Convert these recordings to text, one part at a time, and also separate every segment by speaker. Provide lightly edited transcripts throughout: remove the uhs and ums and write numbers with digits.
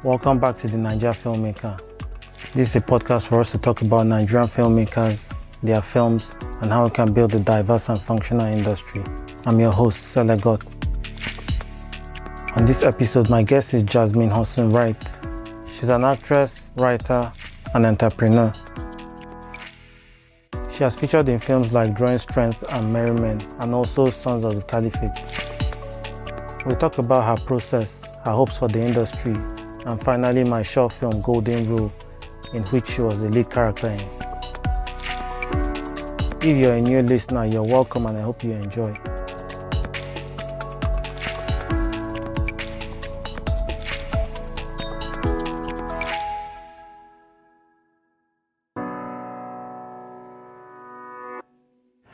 Speaker 1: Welcome back to the Naija Filmmaker. This is a podcast for us to talk about Nigerian filmmakers, their films, and how we can build a diverse and functional industry. I'm your host, Selegot. On this episode, my guest is Jasmine Howson-Wright. She's an actress, writer, and entrepreneur. She has featured in films like Drawing Strength and Merry Men, and also Sons of the Caliphate. We talk about her process, her hopes for the industry, and finally my short film Golden Rule, in which she was the lead character in. If you're a new listener, you're welcome and I hope you enjoy.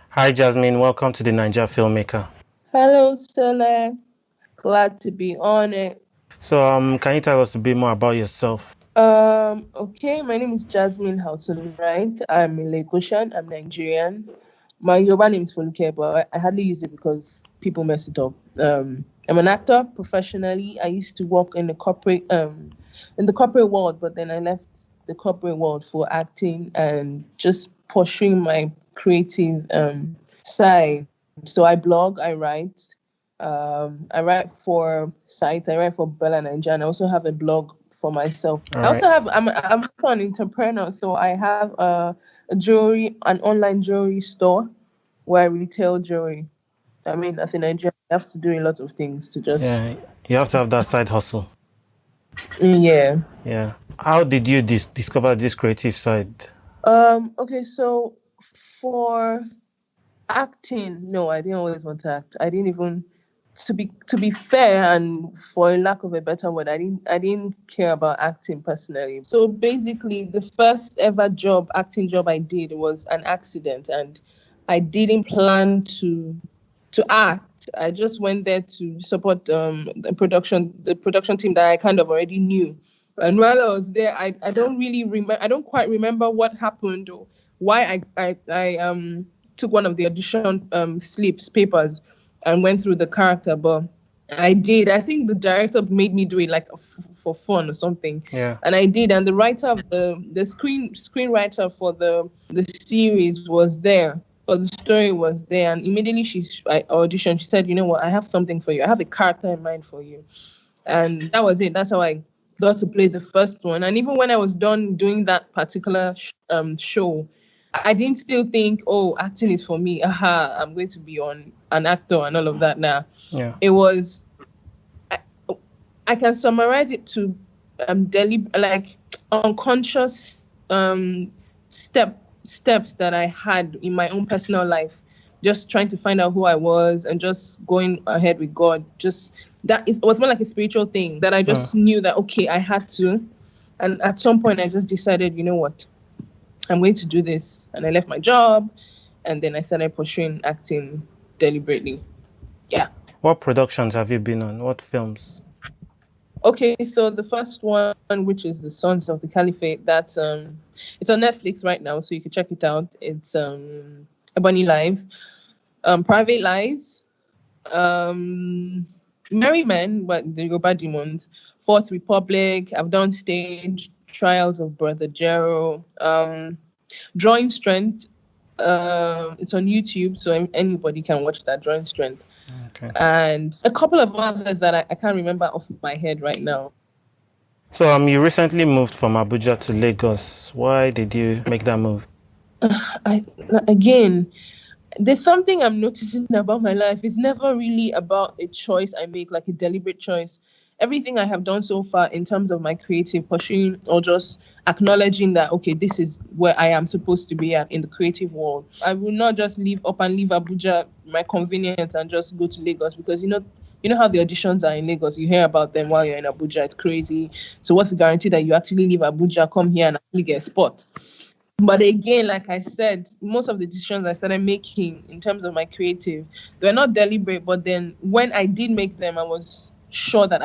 Speaker 1: Hi Jasmine, welcome to the Naija Filmmaker.
Speaker 2: Hello, Stella. Glad to be on it.
Speaker 1: So, can you tell us a bit more about yourself?
Speaker 2: Okay, my name is Jasmine Howson-Wright. I'm a Lagosian. I'm Nigerian. My Yoruba name is Foluke, but I hardly use it because people mess it up. I'm an actor professionally. I used to work in the corporate world, but then I left the corporate world for acting and just pursuing my creative side. So I blog, I write. I write for sites. I write for Bella Naija, and I also have a blog for myself.
Speaker 1: All
Speaker 2: I also have. I'm also an entrepreneur, so I have an online jewelry store where I retail jewelry. I mean, as a Nigerian, you have to do a lot of things to just.
Speaker 1: Yeah, you have to have that side hustle.
Speaker 2: Yeah.
Speaker 1: Yeah. How did you discover this creative side?
Speaker 2: Okay, so for acting, no, I didn't always want to act. I didn't even. To be fair, and for lack of a better word, I didn't care about acting personally. So basically, the first ever acting job I did was an accident, and I didn't plan to act. I just went there to support the production team that I kind of already knew. And while I was there, I don't quite remember what happened or why I took one of the audition papers and went through the character, but I did. I think the director made me do it like for fun or something.
Speaker 1: Yeah.
Speaker 2: And I did. And the writer of the screenwriter for the series was there, or the story was there. And immediately I auditioned. She said, "You know what? I have something for you. I have a character in mind for you." And that was it. That's how I got to play the first one. And even when I was done doing that particular show, I didn't still think, oh, acting is for me. I'm going to be on an actor and all of that now.
Speaker 1: Yeah.
Speaker 2: It was, I can summarize it to unconscious steps that I had in my own personal life, just trying to find out who I was and just going ahead with God. It was more like a spiritual thing that I just knew that, okay, I had to. And at some point I just decided, you know what? I'm going to do this. And I left my job and then I started pursuing acting deliberately. Yeah.
Speaker 1: What productions have you been on? What films? Okay,
Speaker 2: so the first one, which is the Sons of the Caliphate, that's it's on Netflix right now, so you can check it out. It's Ebony Live, Private Lies, Merry Men, but the Yoruba Demons, Fourth Republic. I've done stage Trials of Brother Jero, Drawing Strength. It's on YouTube, so anybody can watch that, Drawing Strength.
Speaker 1: Okay.
Speaker 2: And a couple of others that I can't remember off my head right now.
Speaker 1: So you recently moved from Abuja to Lagos. Why did you make that move?
Speaker 2: Again, there's something I'm noticing about my life. It's never really about a choice I make, like a deliberate choice. Everything I have done so far in terms of my creative pursuing or just acknowledging that, okay, this is where I am supposed to be at in the creative world. I will not just leave Abuja, my convenience, and just go to Lagos because, you know how the auditions are in Lagos. You hear about them while you're in Abuja. It's crazy. So what's the guarantee that you actually leave Abuja, come here and actually get a spot? But again, like I said, most of the decisions I started making in terms of my creative, they're not deliberate, but then when I did make them, I was sure that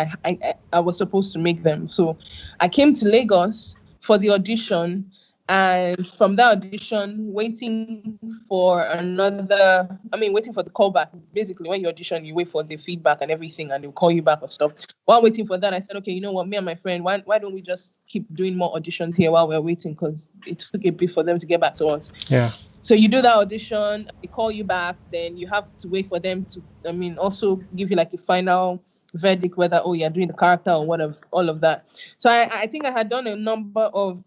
Speaker 2: I was supposed to make them. So I came to Lagos for the audition And from that audition, waiting for the callback. Basically, when you audition, you wait for the feedback and everything, and they'll call you back or stuff. While waiting for that, I said, okay, you know what, me and my friend, why don't we just keep doing more auditions here while we're waiting? Because it took a bit for them to get back to us.
Speaker 1: Yeah.
Speaker 2: So you do that audition, they call you back, then you have to wait for them to, also give you like a final verdict whether, you're doing the character or whatever, all of that. So I think I had done a number of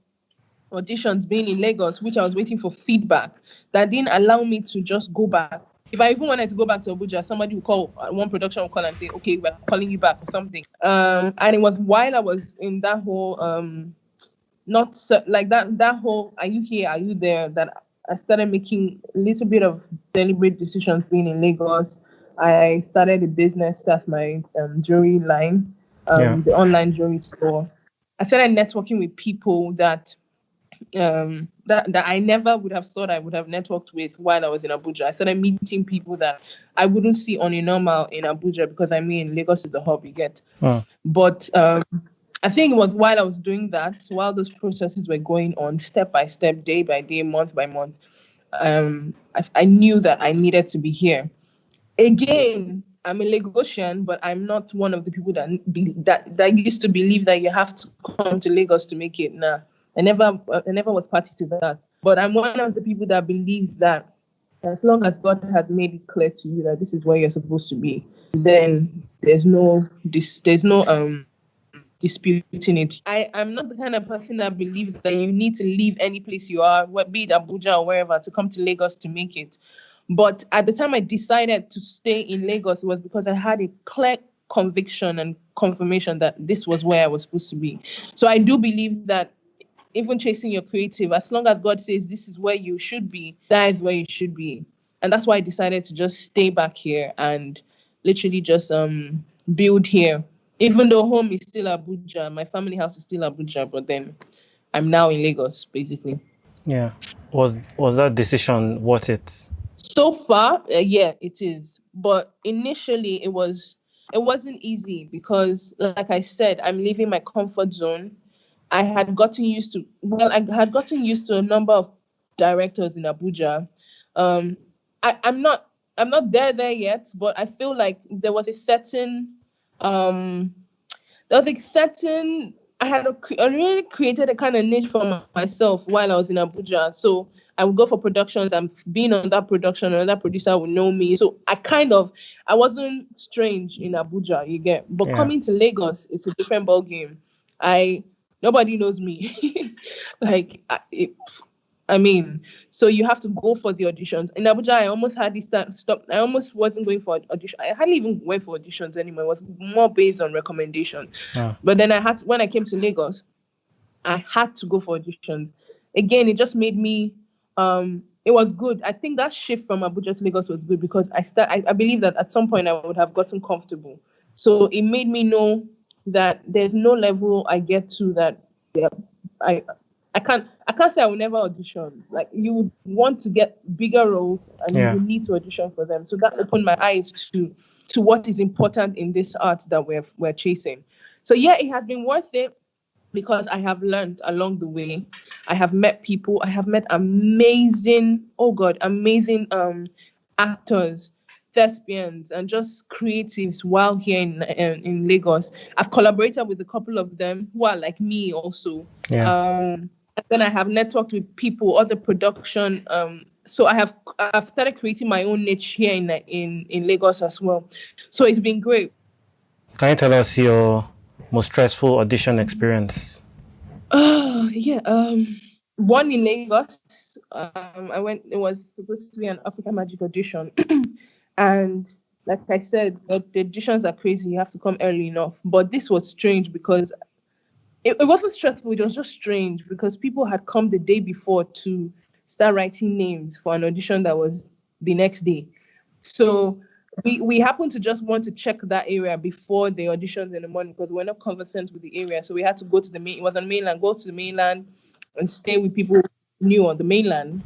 Speaker 2: auditions being in Lagos, which I was waiting for feedback, that didn't allow me to just go back. If I even wanted to go back to Abuja, somebody would call, one production would call and say, okay, we're calling you back or something. And it was while I was in that whole, that whole, are you here, are you there, that I started making a little bit of deliberate decisions being in Lagos. I started a business, that's my jewelry line, the online jewelry store. I started networking with people that I never would have thought I would have networked with while I was in Abuja. I started meeting people that I wouldn't see on a normal in Abuja, because Lagos is the hub, you get. But I think it was while I was doing that, while those processes were going on step by step, day by day, month by month, I knew that I needed to be here. Again, I'm a Lagosian, but I'm not one of the people that used to believe that you have to come to Lagos to make it. Nah. I never was party to that. But I'm one of the people that believes that as long as God has made it clear to you that this is where you're supposed to be, then there's no disputing it. I'm not the kind of person that believes that you need to leave any place you are, be it Abuja or wherever, to come to Lagos to make it. But at the time I decided to stay in Lagos, it was because I had a clear conviction and confirmation that this was where I was supposed to be. So I do believe that even chasing your creative, as long as God says this is where you should be, that is where you should be. And that's why I decided to just stay back here and literally just build here. Even though home is still Abuja, my family house is still Abuja, but then I'm now in Lagos, basically.
Speaker 1: Yeah. Was that decision worth it?
Speaker 2: So far, yeah, it is. But initially, it wasn't easy because, like I said, I'm leaving my comfort zone. I had gotten used to a number of directors in Abuja. I'm not there yet, but I feel like there was a certain I had already created a kind of niche for myself while I was in Abuja. So I would go for productions and being on that production, another producer would know me. So I wasn't strange in Abuja, you get. But coming to Lagos, it's a different ball game. Nobody knows me. So you have to go for the auditions. In Abuja, I almost had this stop. I almost wasn't going for auditions. I hardly even went for auditions anymore. It was more based on recommendation. But then when I came to Lagos, I had to go for auditions. Again, it just made me, it was good. I think that shift from Abuja to Lagos was good because I believe that at some point I would have gotten comfortable. So it made me know that there's no level I get to that I can't say I will never audition. Like, you would want to get bigger roles and you would need to audition for them. So that opened my eyes to what is important in this art that we're chasing. So yeah, it has been worth it because I have learned along the way. I have met people. I have met amazing actors, thespians, and just creatives while here in Lagos. I've collaborated with a couple of them who are like me also. And then I have networked with people, other production. So I've started creating my own niche here in Lagos as well. So it's been great.
Speaker 1: Can you tell us your most stressful audition experience?
Speaker 2: One in Lagos. I went. It was supposed to be an African Magic audition, and like I said, the auditions are crazy. You have to come early enough. But this was strange because it wasn't stressful. It was just strange because people had come the day before to start writing names for an audition that was the next day. So we happened to just want to check that area before the auditions in the morning because we're not conversant with the area. So we had to go to it was on mainland, go to the mainland and stay with people new on the mainland.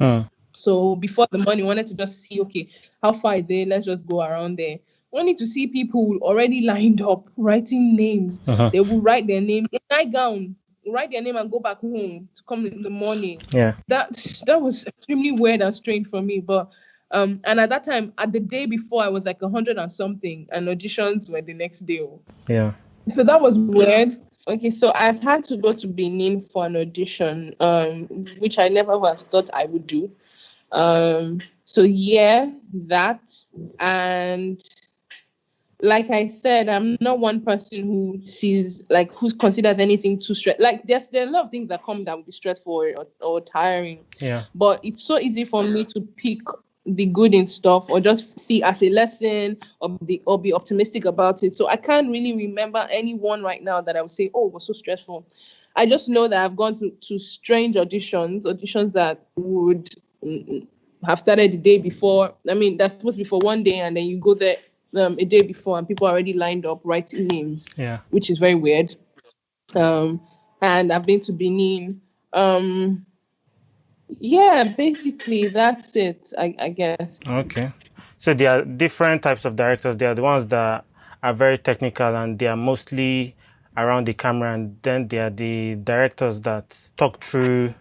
Speaker 2: So before the morning, we wanted to just see, okay, how far is there? Let's just go around there. We wanted to see people already lined up, writing names. They will write their name in nightgown. write their name and go back home to come in the morning.
Speaker 1: Yeah.
Speaker 2: That was extremely weird and strange for me. But and at that time, at the day before, I was like 100 and something, and auditions were the next day.
Speaker 1: Yeah.
Speaker 2: So that was weird. Okay, so I've had to go to Benin for an audition, which I never would have thought I would do. So yeah, that. And like I said, I'm not one person who considers anything too stressful. Like there are a lot of things that come that would be stressful or tiring.
Speaker 1: Yeah.
Speaker 2: But it's so easy for me to pick the good in stuff or just see as a lesson or be optimistic about it. So I can't really remember anyone right now that I would say, oh, it was so stressful. I just know that I've gone to strange auditions that would have started the day before. I mean, that's supposed to be for one day, and then you go there a day before, and people are already lined up writing names.
Speaker 1: Yeah.
Speaker 2: Which is very weird. And I've been to Benin. Yeah, basically that's it, I guess.
Speaker 1: Okay. So there are different types of directors. There are the ones that are very technical and they are mostly around the camera, and then there are the directors that talk through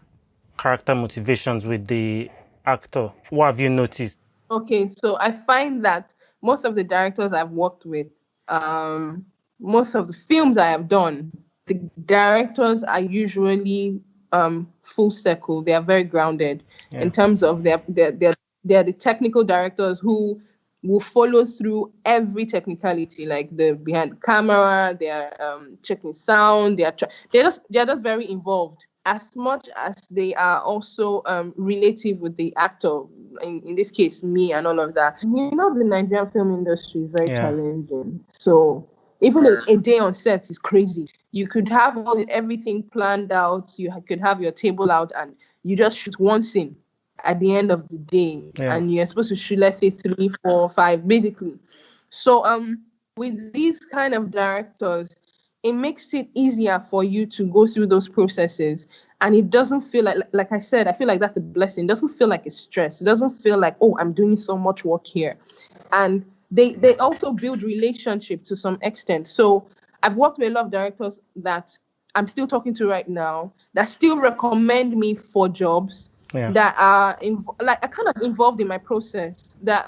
Speaker 1: character motivations with the actor. What have you noticed?
Speaker 2: Okay, so I find that most of the directors I've worked with, most of the films I have done, the directors are usually full circle. They are very grounded in terms of they're the technical directors who will follow through every technicality, like the behind the camera. They're checking sound. They're just very involved. As much as they are also relative with the actor, in this case, me and all of that. You know, the Nigerian film industry is very challenging. So even a day on set is crazy. You could have everything planned out. You could have your table out, and you just shoot one scene at the end of the day. And you're supposed to shoot, let's say, 3, 4, 5, basically. So with these kind of directors, it makes it easier for you to go through those processes. And it doesn't feel like I said, I feel like that's a blessing. It doesn't feel like a stress. It doesn't feel like, oh, I'm doing so much work here. And they also build relationship to some extent. So I've worked with a lot of directors that I'm still talking to right now that still recommend me for jobs that are kind of involved in my process, that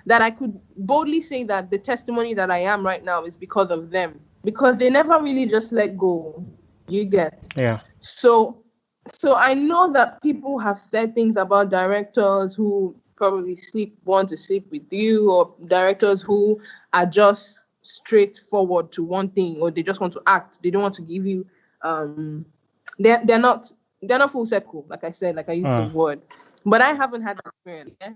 Speaker 2: I could boldly say that the testimony that I am right now is because of them, because they never really just let go. You get?
Speaker 1: Yeah.
Speaker 2: So I know that people have said things about directors who probably want to sleep with you, or directors who are just straightforward to one thing, or they just want to act. They don't want to give you they're not full circle, like I said, like I used the word. But I haven't had that experience. Yeah?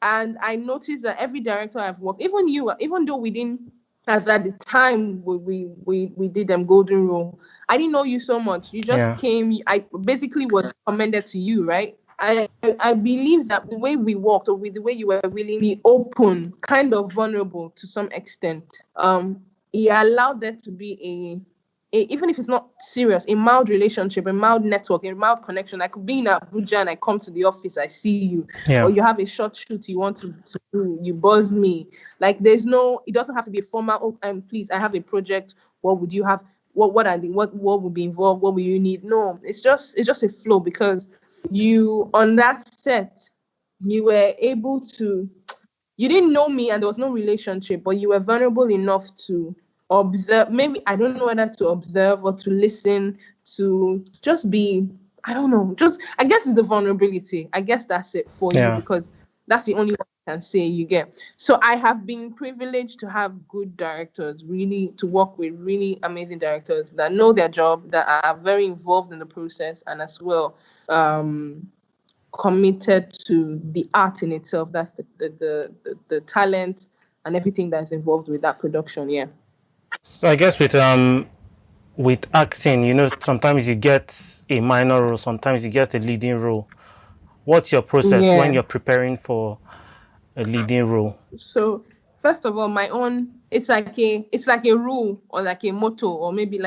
Speaker 2: And I noticed that every director I've worked, even though we didn't, as at the time we did them Golden Rule, I didn't know you so much. You just came. I basically was commended to you, right? I believe that the way we walked, or with the way you were really open, kind of vulnerable to some extent, it allowed there to be even if it's not serious, a mild relationship, a mild network, a mild connection. I could be in Abuja and I come to the office, I see you, or you have a short shoot you want to do, you buzz me. Like it doesn't have to be a formal, please, I have a project. What would you have? What would be involved? What will you need? No, it's just a flow, because you, on that set, you were able to, you didn't know me and there was no relationship, but you were vulnerable enough to observe. Maybe, I don't know whether to observe or to listen, to just be, I don't know, I guess it's the vulnerability. I guess that's it for you, because that's the only one I can say you get. So I have been privileged to have good directors, really, to work with really amazing directors that know their job, that are very involved in the process, and as well committed to the art in itself. That's the talent and everything that's involved with that production. Yeah.
Speaker 1: So I guess with acting, sometimes you get a minor role, sometimes you get a leading role. What's your process when you're preparing for a leading role? So
Speaker 2: first of all, my own, it's like a rule, or like a motto, or maybe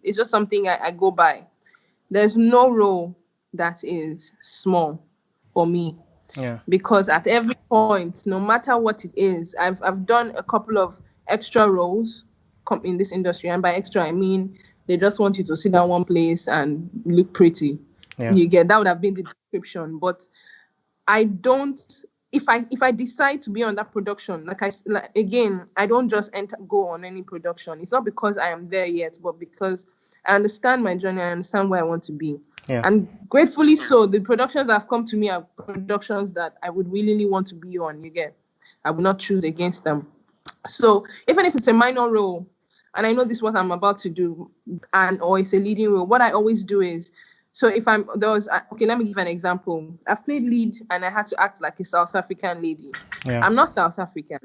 Speaker 2: it's just something I go by. There's no role that is small for me.
Speaker 1: Yeah.
Speaker 2: Because at every point, no matter what it is, I've done a couple of extra roles in this industry, and by extra I mean They just want you to sit down one place and look pretty.
Speaker 1: Yeah.
Speaker 2: You get, that would have been the description. But I don't, if I decide to be on that production, again, I don't just go on any production. It's not because I am there yet, but because I understand my journey, I understand where I want to be.
Speaker 1: Yeah.
Speaker 2: And gratefully so, the productions that have come to me are productions that I would really want to be on. You get, I would not choose against them. So even if it's a minor role, and I know this is what I'm about to do, or it's a leading role, what I always do is, so if okay, let me give an example. I've played lead and I had to act like a South African lady.
Speaker 1: Yeah.
Speaker 2: I'm not South African.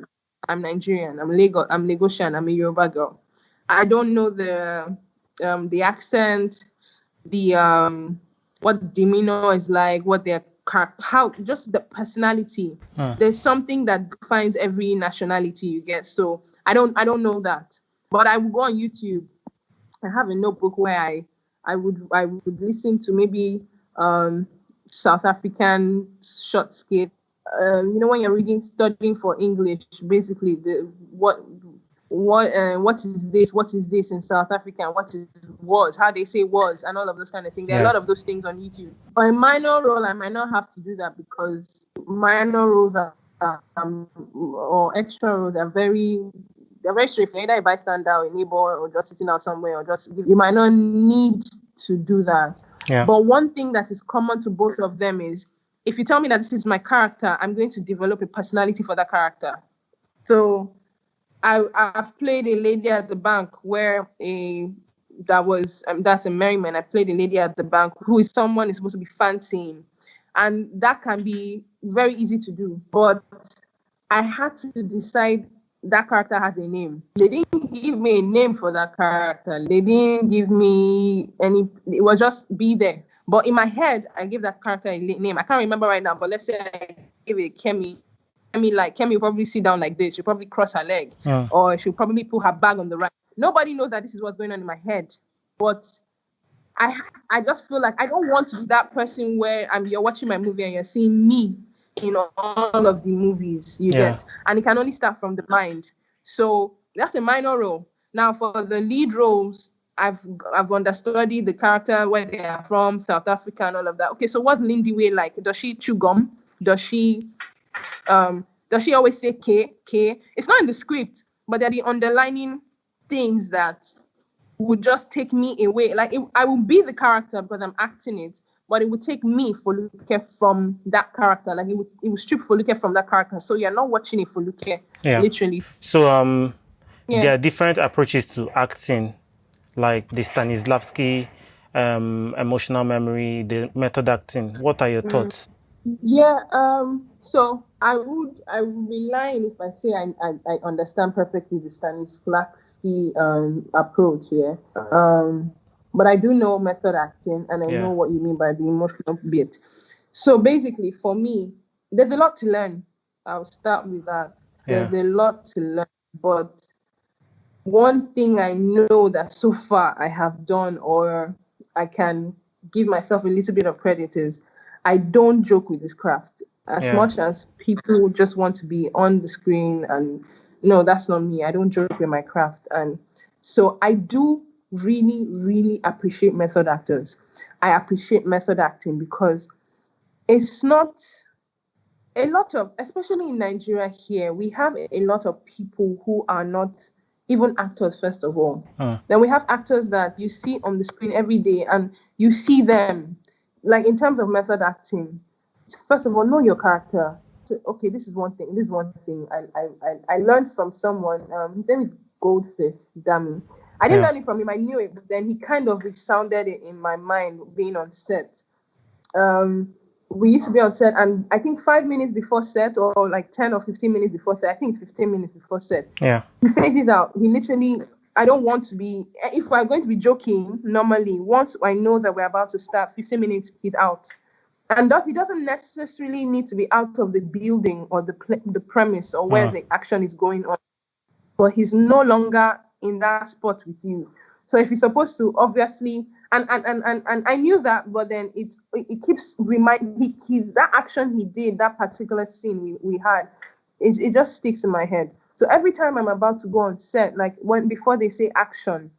Speaker 2: I'm Nigerian. I'm Lagosian. I'm a Yoruba girl. I don't know the accent, what demeanor is like, what their how, just the personality. There's something that defines every nationality you get. So I don't know that, but I would go on YouTube. I have a notebook where I would listen to maybe South African short skit. When you're studying for English, basically what is this in South Africa, and what is was, how they say was, and all of those kind of things. There are a lot of those things on YouTube. For a minor role, I might not have to do that, because minor roles or extra roles are very straightforward. Either a bystander or a neighbor, or just sitting out somewhere, or you might not need to do that.
Speaker 1: Yeah.
Speaker 2: But one thing that is common to both of them is, if you tell me that this is my character, I'm going to develop a personality for that character. So I've played a lady at the bank that's a Merriman. I played a lady at the bank who is someone is supposed to be fancying, and that can be very easy to do. But I had to decide that character has a name. They didn't give me a name for that character. They didn't give me any. It was just be there. But in my head, I gave that character a name. I can't remember right now, but let's say I give it Kemi. Kemi will probably sit down like this. She'll probably cross her leg, or she'll probably put her bag on the right. Nobody knows that this is what's going on in my head. But I just feel like I don't want to be that person where you're watching my movie and you're seeing me in all of the movies you get. And it can only start from the mind. So that's a minor role. Now for the lead roles, I've understudied the character, where they are from, South Africa and all of that. Okay, so what's Lindy Way like? Does she chew gum? Does she always say K? It's not in the script, but they're the underlining things that would just take me away. Like I will be the character because I'm acting it, but it would take me Foluke from that character. Like it would strip Foluke from that character. So you're not watching it Foluke, literally.
Speaker 1: So there are different approaches to acting, like the Stanislavski emotional memory, the method acting. What are your thoughts?
Speaker 2: So I would be lying if I say I understand perfectly the Stanislavski approach, but I do know method acting, and I know what you mean by the emotional bit. So basically, for me, there's a lot to learn. I'll start with that. There's a lot to learn, but one thing I know that so far I have done, or I can give myself a little bit of credit, is I don't joke with this craft. As much as people just want to be on the screen, and no, that's not me. I don't joke with my craft. And so I do really, really appreciate method actors. I appreciate method acting because it's not a lot of, especially in Nigeria here, we have a lot of people who are not even actors, first of all. Then we have actors that you see on the screen every day, and you see them. Like in terms of method acting, first of all, know your character. So, okay, this is one thing. This is one thing I learned from someone. His name is Goldfish. Damn it. I didn't learn it from him. I knew it, but then he kind of resounded it in my mind being on set. We used to be on set, and I think 5 minutes before set, or like 10 or 15 minutes before set. I think it's 15 minutes before set. He phases out. He literally. I don't want to be, if we're going to be joking, normally, once I know that we're about to start, 15 minutes, he's out. And he doesn't necessarily need to be out of the building or the premise or where the action is going on. But he's no longer in that spot with you. So if he's supposed to, obviously, and I knew that, but then it keeps reminding, that action he did, that particular scene we had, it just sticks in my head. So every time I'm about to go on set, like before they say action,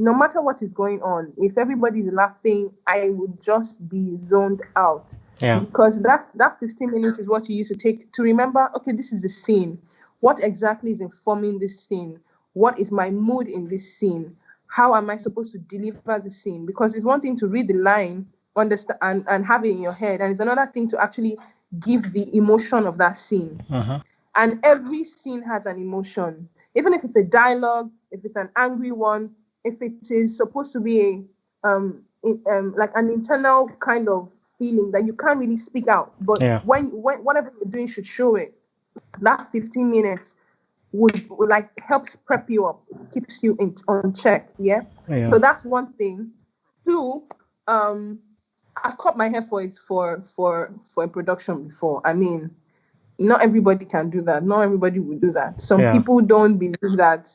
Speaker 2: no matter what is going on, if everybody's laughing, I would just be zoned out.
Speaker 1: Yeah.
Speaker 2: Because that 15 minutes is what you used to take to remember, okay, this is the scene. What exactly is informing this scene? What is my mood in this scene? How am I supposed to deliver the scene? Because it's one thing to read the line, understand, and have it in your head, and it's another thing to actually give the emotion of that scene. And every scene has an emotion, even if it's a dialogue, if it's an angry one, if it is supposed to be like an internal kind of feeling that you can't really speak out, but when whatever you're doing should show it. That 15 minutes would like helps prep you up, keeps you on check. Yeah. So that's one thing. Two, I've cut my hair for a production before. I mean, not everybody can do that. Not everybody will do that. Some people don't believe that,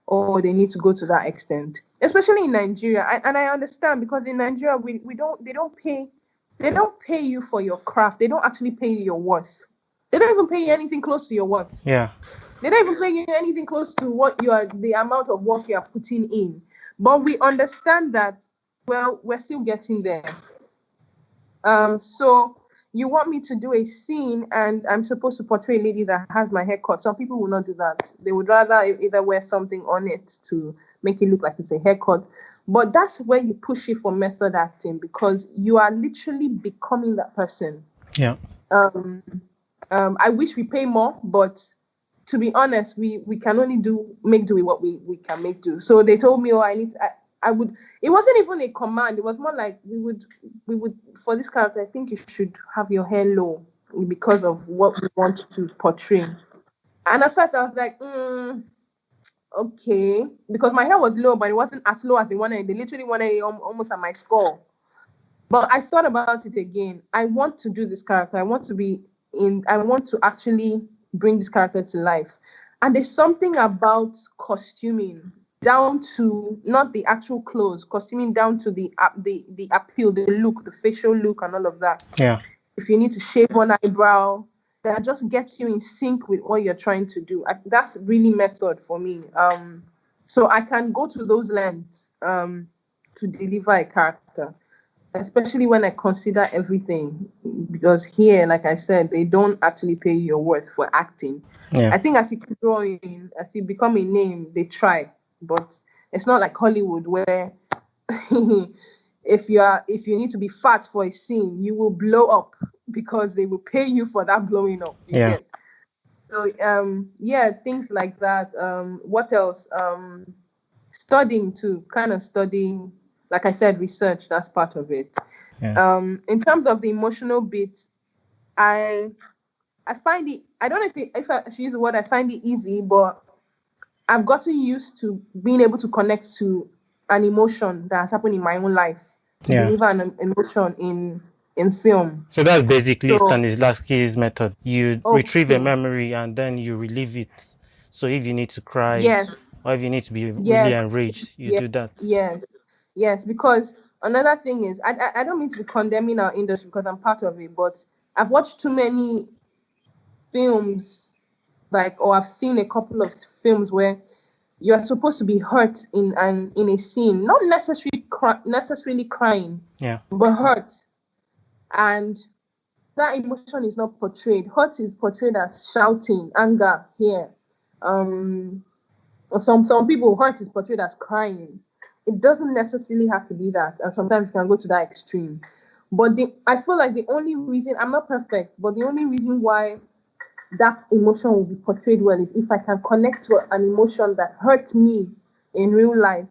Speaker 2: or they need to go to that extent, especially in Nigeria. And I understand, because in Nigeria they don't pay you for your craft. They don't actually pay you your worth. They don't even pay you anything close to your worth.
Speaker 1: Yeah.
Speaker 2: They don't even pay you anything close to what the amount of work you are putting in. But we understand that, well, we're still getting there. So you want me to do a scene and I'm supposed to portray a lady that has my hair cut. Some people will not do that. They would rather either wear something on it to make it look like it's a haircut. But that's where you push it for method acting, because you are literally becoming that person.
Speaker 1: Yeah.
Speaker 2: I wish we pay more, but to be honest, we can only make do with what we can make do. So they told me, I would. It wasn't even a command. It was more like we would for this character, I think you should have your hair low because of what we want to portray. And at first I was like, okay, because my hair was low, but it wasn't as low as they wanted. They literally wanted it almost at my skull. But I thought about it again. I want to do this character. I want to actually bring this character to life. And there's something about costuming, down to not the actual clothes, costuming down to the appeal, the look, the facial look, and all of that.
Speaker 1: Yeah.
Speaker 2: If you need to shave one eyebrow, that just gets you in sync with what you're trying to do. That's really method for me. So I can go to those lengths to deliver a character, especially when I consider everything, because here, like I said, they don't actually pay your worth for acting. I think as you keep growing, as you become a name, they try, but it's not like Hollywood, where if you need to be fat for a scene, you will blow up because they will pay you for that blowing up. So things like that. What else? Studying, like I said, research, that's part of it. In terms of the emotional bit, I find it, I don't know if I should use the word I find it easy, but I've gotten used to being able to connect to an emotion that has happened in my own life, to deliver an emotion in film.
Speaker 1: So that's basically Stanislavski's method. You retrieve a memory and then you relive it. So if you need to cry, or if you need to be really enraged, you do that.
Speaker 2: Yes, because another thing is, I don't mean to be condemning our industry because I'm part of it, but I've watched too many films, or I've seen a couple of films where you're supposed to be hurt in a scene, not necessarily crying, but hurt, and that emotion is not portrayed. Hurt is portrayed as shouting, anger. Here, some people, hurt is portrayed as crying. It doesn't necessarily have to be that, and sometimes you can go to that extreme. But I feel like the only reason, I'm not perfect, but the only reason why that emotion will be portrayed well is if I can connect to an emotion that hurt me in real life.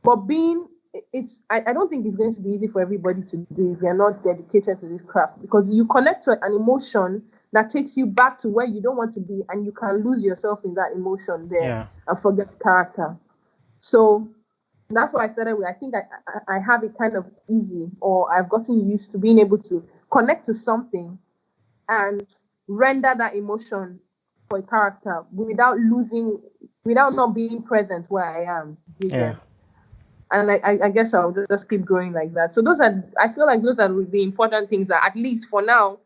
Speaker 2: But I don't think it's going to be easy for everybody to do if you're not dedicated to this craft, because you connect to an emotion that takes you back to where you don't want to be, and you can lose yourself in that emotion there and forget the character. So that's what I started with. I think I have it kind of easy, or I've gotten used to being able to connect to something and render that emotion for a character without not being present where I am. And I guess I'll just keep growing like that. So I feel like those are the important things that, at least for now,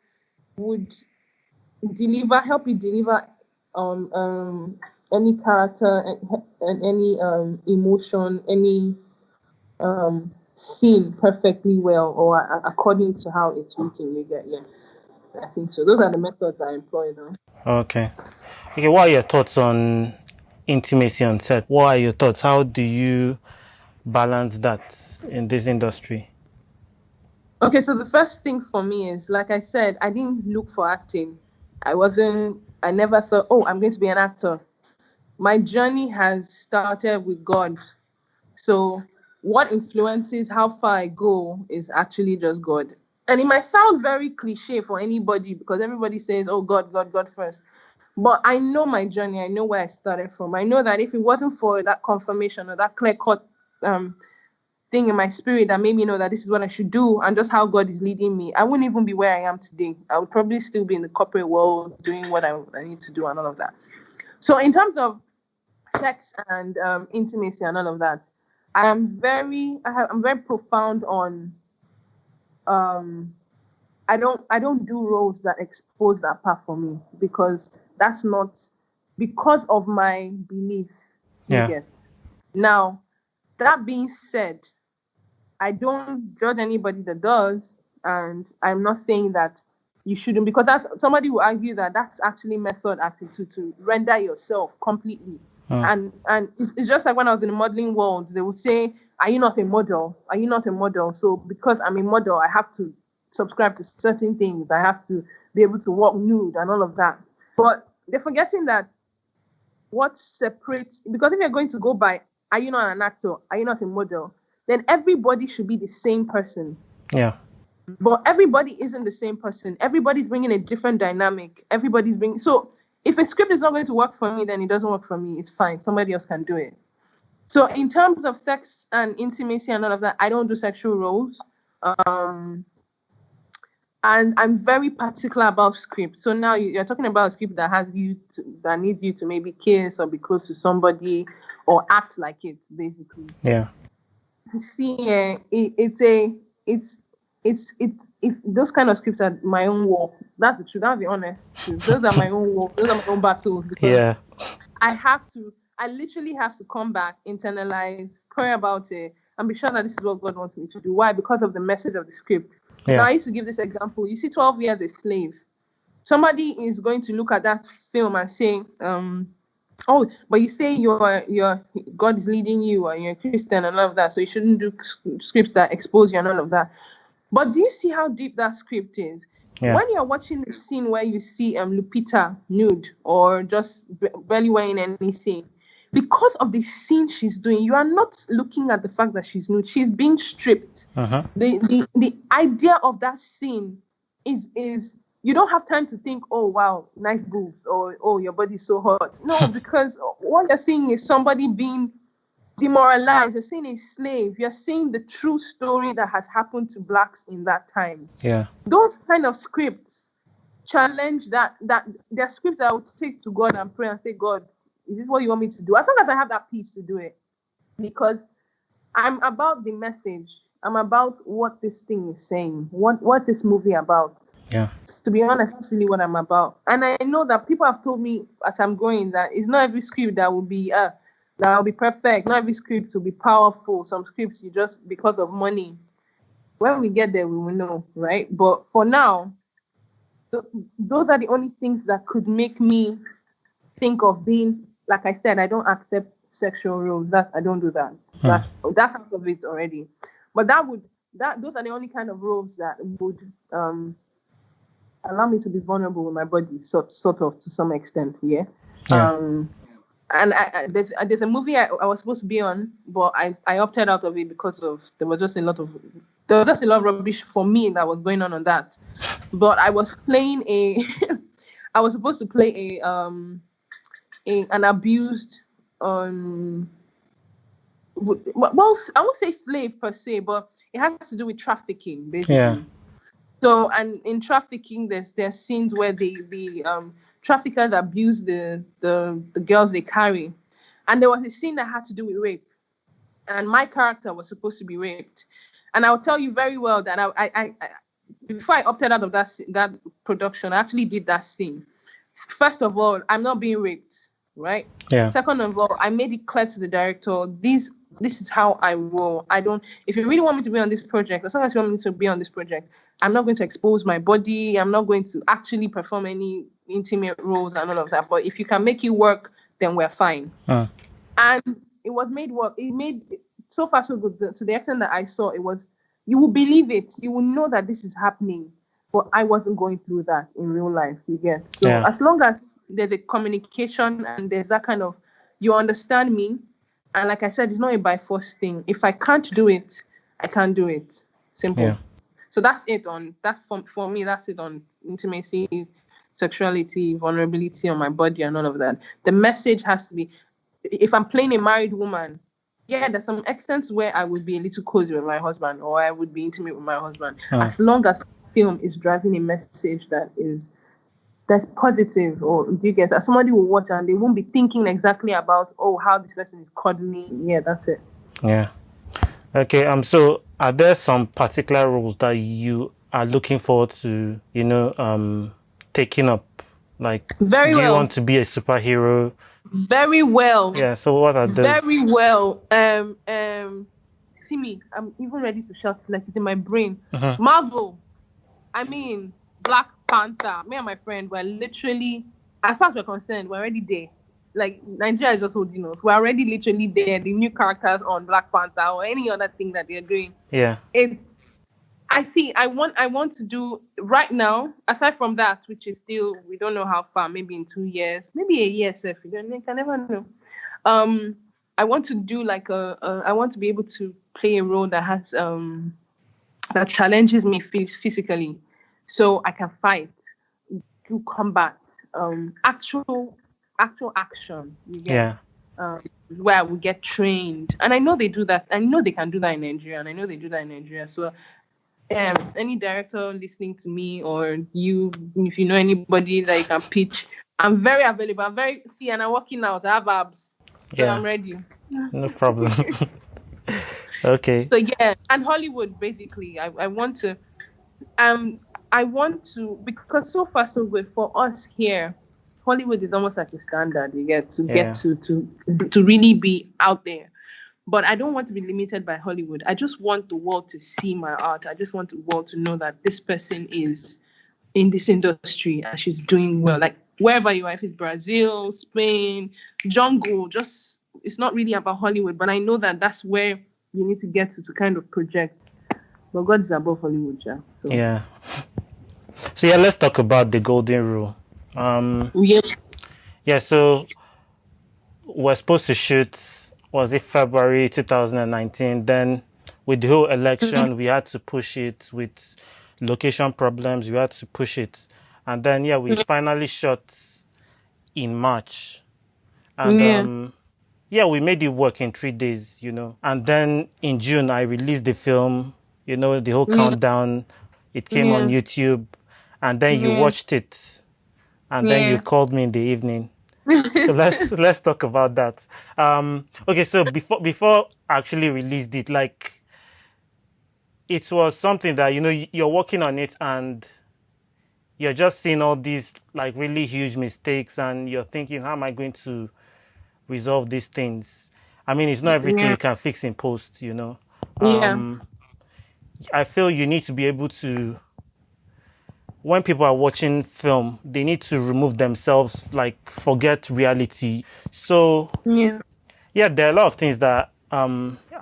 Speaker 2: would help you deliver any character and any emotion, any scene perfectly well or according to how it's written. You get, yeah. I think so. Those are the methods I employ now.
Speaker 1: Okay. Okay, what are your thoughts on intimacy on set? What are your thoughts? How do you balance that in this industry?
Speaker 2: Okay, so the first thing for me is, like I said, I didn't look for acting. I never thought, oh, I'm going to be an actor. My journey has started with God. So what influences how far I go is actually just God. And it might sound very cliche for anybody because everybody says, oh, God, God, God first. But I know my journey. I know where I started from. I know that if it wasn't for that confirmation or that clear-cut thing in my spirit that made me know that this is what I should do and just how God is leading me, I wouldn't even be where I am today. I would probably still be in the corporate world doing what I need to do and all of that. So in terms of sex and intimacy and all of that, I'm very profound on I don't do roles that expose that part for me because that's not because of my belief.
Speaker 1: Yeah.
Speaker 2: Get. Now, that being said, I don't judge anybody that does, and I'm not saying that you shouldn't, because that's somebody will argue that that's actually method acting to render yourself completely. And it's just like when I was in the modeling world, they would say, are you not a model? Are you not a model? So because I'm a model, I have to subscribe to certain things. I have to be able to walk nude and all of that. But they're forgetting that what separates, because if you're going to go by, are you not an actor? Are you not a model? Then everybody should be the same person.
Speaker 1: Yeah.
Speaker 2: But everybody isn't the same person. Everybody's bringing a different dynamic. So if a script is not going to work for me, then it doesn't work for me. It's fine. Somebody else can do it. So in terms of sex and intimacy and all of that, I don't do sexual roles. And I'm very particular about script. So now you're talking about a script that needs you to maybe kiss or be close to somebody or act like it, basically.
Speaker 1: Yeah.
Speaker 2: See, it's those kind of scripts are my own war. That's the truth. I'll be honest. Those are my own war. Those are my own battles.
Speaker 1: Yeah.
Speaker 2: I literally have to come back, internalize, pray about it, and be sure that this is what God wants me to do. Why? Because of the message of the script.
Speaker 1: Yeah.
Speaker 2: Now, I used to give this example. You see 12 Years a Slave. Somebody is going to look at that film and say, oh, but you say your God is leading you or you're a Christian and all of that, so you shouldn't do scripts that expose you and all of that. But do you see how deep that script is?
Speaker 1: Yeah.
Speaker 2: When you're watching the scene where you see Lupita nude or just barely wearing anything, because of the scene she's doing, you are not looking at the fact that she's nude. She's being stripped.
Speaker 1: Uh-huh.
Speaker 2: The idea of that scene is you don't have time to think, oh wow, nice boobs, or oh your body's so hot. No, because what you're seeing is somebody being demoralized. You're seeing a slave. You're seeing the true story that has happened to blacks in that time.
Speaker 1: Yeah.
Speaker 2: Those kind of scripts challenge that they're scripts I would take to God and pray and say, God, is this what you want me to do? As long as I have that peace to do it. Because I'm about the message. I'm about what this thing is saying. What this movie about.
Speaker 1: Yeah.
Speaker 2: To be honest, that's really what I'm about. And I know that people have told me as I'm going that it's not every script that will be perfect. Not every script will be powerful. Some scripts you just because of money. When we get there, we will know, right? But for now, those are the only things that could make me think of being, like I said, I don't accept sexual roles. I don't do that. That's out of it already. But those are the only kind of roles that would allow me to be vulnerable with my body, sort of to some extent. Yeah. And there's a movie I was supposed to be on, but I opted out of it because there was just a lot of rubbish for me that was going on that. But I was playing I was supposed to play an abused well, I won't say slave per se, but it has to do with trafficking, basically.
Speaker 1: Yeah.
Speaker 2: So, and in trafficking, there's scenes where the traffickers abuse the girls they carry, and there was a scene that had to do with rape, and my character was supposed to be raped, and I'll tell you very well that I before I opted out of that production, I actually did that scene. First of all, I'm not being raped. right?
Speaker 1: Yeah.
Speaker 2: Second of all, I made it clear to the director, this is how I roll. I don't, if you really want me to be on this project, as long as you want me to be on this project, I'm not going to expose my body. I'm not going to actually perform any intimate roles and all of that. But if you can make it work, then we're fine. And it was made work. It made so far so good, to the extent that I saw it was, you will believe it. You will know that this is happening. But I wasn't going through that in real life, you get. So as long as there's a communication and there's that kind of, you understand me, and like I said, it's not a by force thing. If I can't do it, I can't do it. Simple.
Speaker 1: Yeah.
Speaker 2: So that's it on that. For me, that's it on intimacy, sexuality, vulnerability on my body and all of that. The message has to be, if I'm playing a married woman, yeah, there's some extents where I would be a little cozy with my husband, or I would be intimate with my husband. As long as the film is driving a message that's positive, or do you get that? Somebody will watch and they won't be thinking exactly about, oh, how this person is cuddling. Yeah, that's it.
Speaker 1: Yeah. Okay. So are there some particular roles that you are looking forward to, taking up? Like,
Speaker 2: Very
Speaker 1: do you
Speaker 2: well.
Speaker 1: want to be a superhero?
Speaker 2: Very well.
Speaker 1: Yeah. So what are those?
Speaker 2: Very well. See me. I'm even ready to shout, like it's in my brain. Marvel. I mean, Black Panther. Me and my friend were literally, as far as we're concerned, we're already there. Like, Nigeria is just holding us. We're already literally there. The new characters on Black Panther or any other thing that they're doing.
Speaker 1: Yeah.
Speaker 2: I want to do right now, aside from that, which is still, we don't know how far, maybe in 2 years, maybe a year, if you can never know. I want to do like I want to be able to play a role that has, that challenges me physically, so I can fight, do combat, actual action. You get, where we get trained, and I know they do that. I know they can do that in Nigeria, and I know they do that in Nigeria. So, any director listening to me, or you, if you know anybody that you can pitch, I'm very available. And I'm working out. I have abs, so I'm ready.
Speaker 1: No problem. Okay.
Speaker 2: So yeah, and Hollywood basically. I want to, because so far so good for us here. Hollywood is almost like a standard. You get to really be out there. But I don't want to be limited by Hollywood. I just want the world to see my art. I just want the world to know that this person is in this industry and she's doing well. Like wherever you are, if it's Brazil, Spain, jungle, just, it's not really about Hollywood. But I know that that's where you need to get to kind of project. But God is above Hollywood, yeah. So.
Speaker 1: Yeah. So yeah, let's talk about the golden rule. Yeah, so we're supposed to shoot, was it February 2019? Then with the whole election, we had to push it. With location problems, we had to push it. And then, we finally shot in March. And we made it work in 3 days, And then in June, I released the film, the whole countdown. It came on YouTube. And then you watched it. And then you called me in the evening. So let's talk about that. Okay, so before I actually released it, like, it was something that, you're working on it and you're just seeing all these like really huge mistakes and you're thinking, how am I going to resolve these things? I mean, it's not everything you can fix in post, I feel you need to be able to, when people are watching film, they need to remove themselves, like forget reality. So there are a lot of things that I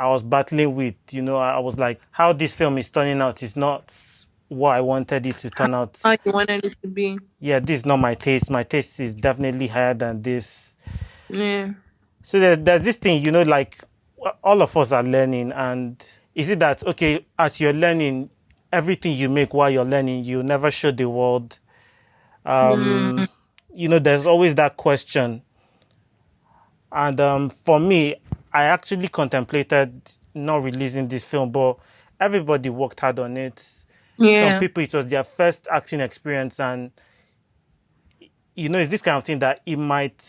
Speaker 1: was battling with. I was like, how this film is turning out is not what I wanted it to turn out.
Speaker 2: How you wanted it to be.
Speaker 1: Yeah, this is not my taste. My taste is definitely higher than this.
Speaker 2: Yeah.
Speaker 1: So there's this thing, like all of us are learning, and is it that, okay, as you're learning, everything you make while you're learning, you never show the world. There's always that question. And for me, I actually contemplated not releasing this film, but everybody worked hard on it. Some people, it was their first acting experience, and it's this kind of thing that it might